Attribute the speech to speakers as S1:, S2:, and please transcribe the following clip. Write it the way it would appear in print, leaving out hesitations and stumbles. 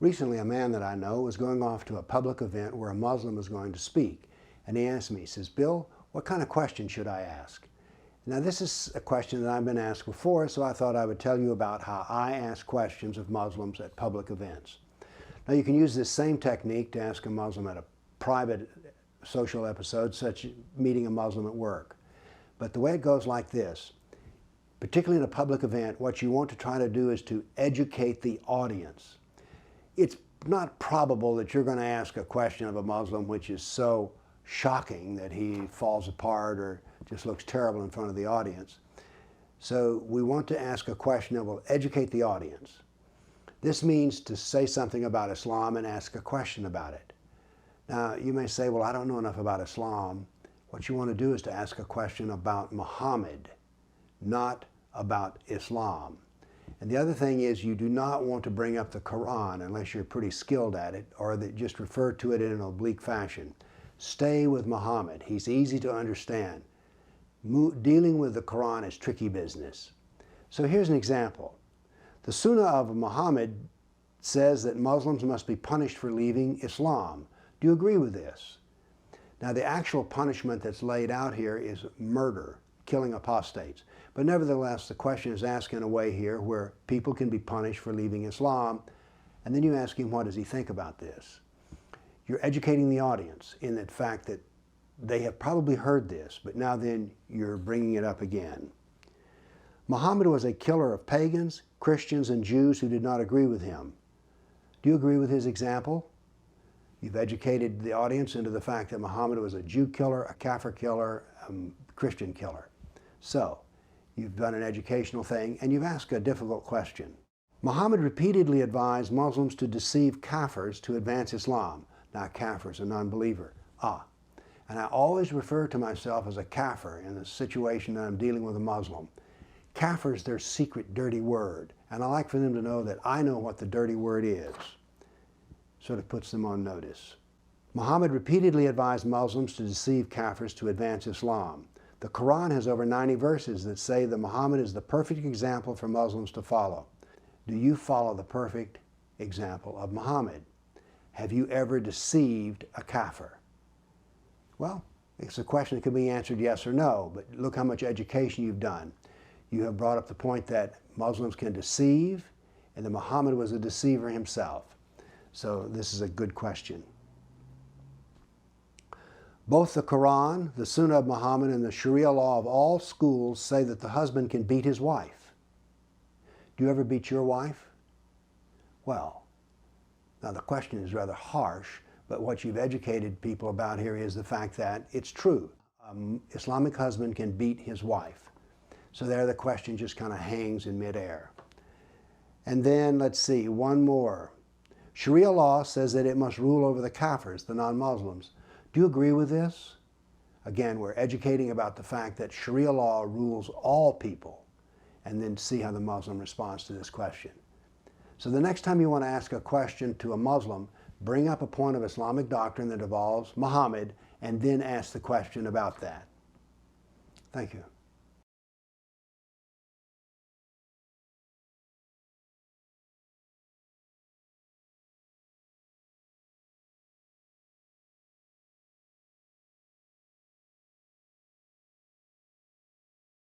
S1: Recently, a man that I know was going off to a public event where a Muslim was going to speak. And he asked me, he says, "Bill, what kind of question should I ask?" Now, this is a question that I've been asked before, so I thought I would tell you about how I ask questions of Muslims at public events. Now, you can use this same technique to ask a Muslim at a private social episode, such as meeting a Muslim at work. But the way it goes like this, particularly in a public event, what you want to try to do is to educate the audience. It's not probable that you're going to ask a question of a Muslim which is so shocking that he falls apart or just looks terrible in front of the audience. So we want to ask a question that will educate the audience. This means to say something about Islam and ask a question about it. Now, you may say, well, I don't know enough about Islam. What you want to do is to ask a question about Muhammad, not about Islam. And the other thing is, you do not want to bring up the Quran unless you're pretty skilled at it, or that just refer to it in an oblique fashion. Stay with Muhammad. He's easy to understand. Dealing with the Quran is tricky business. So here's an example. The Sunnah of Muhammad says that Muslims must be punished for leaving Islam. Do you agree with this? Now, the actual punishment that's laid out here is murder, killing apostates. But nevertheless, the question is asked in a way here where people can be punished for leaving Islam, and then you ask him, what does he think about this? You're educating the audience in the fact that they have probably heard this, but now then you're bringing it up again. Muhammad was a killer of pagans, Christians, and Jews who did not agree with him. Do you agree with his example? You've educated the audience into the fact that Muhammad was a Jew killer, a Kafir killer, a Christian killer. So, you've done an educational thing, and you've asked a difficult question. Muhammad repeatedly advised Muslims to deceive Kafirs to advance Islam. Now, Kafir is a non-believer. And I always refer to myself as a Kafir in the situation that I'm dealing with a Muslim. Kafir is their secret dirty word, and I like for them to know that I know what the dirty word is. Sort of puts them on notice. Muhammad repeatedly advised Muslims to deceive Kafirs to advance Islam. The Quran has over 90 verses that say that Muhammad is the perfect example for Muslims to follow. Do you follow the perfect example of Muhammad? Have you ever deceived a Kafir? Well, it's a question that can be answered yes or no, but look how much education you've done. You have brought up the point that Muslims can deceive, and that Muhammad was a deceiver himself. So this is a good question. Both the Quran, the Sunnah of Muhammad, and the Sharia law of all schools say that the husband can beat his wife. Do you ever beat your wife? Well, now the question is rather harsh, but what you've educated people about here is the fact that it's true. An Islamic husband can beat his wife. So there the question just kind of hangs in midair. And then, let's see, one more. Sharia law says that it must rule over the Kafirs, the non-Muslims. Do you agree with this? Again, we're educating about the fact that Sharia law rules all people, and then see how the Muslim responds to this question. So the next time you want to ask a question to a Muslim, bring up a point of Islamic doctrine that involves Muhammad, and then ask the question about that. Thank you.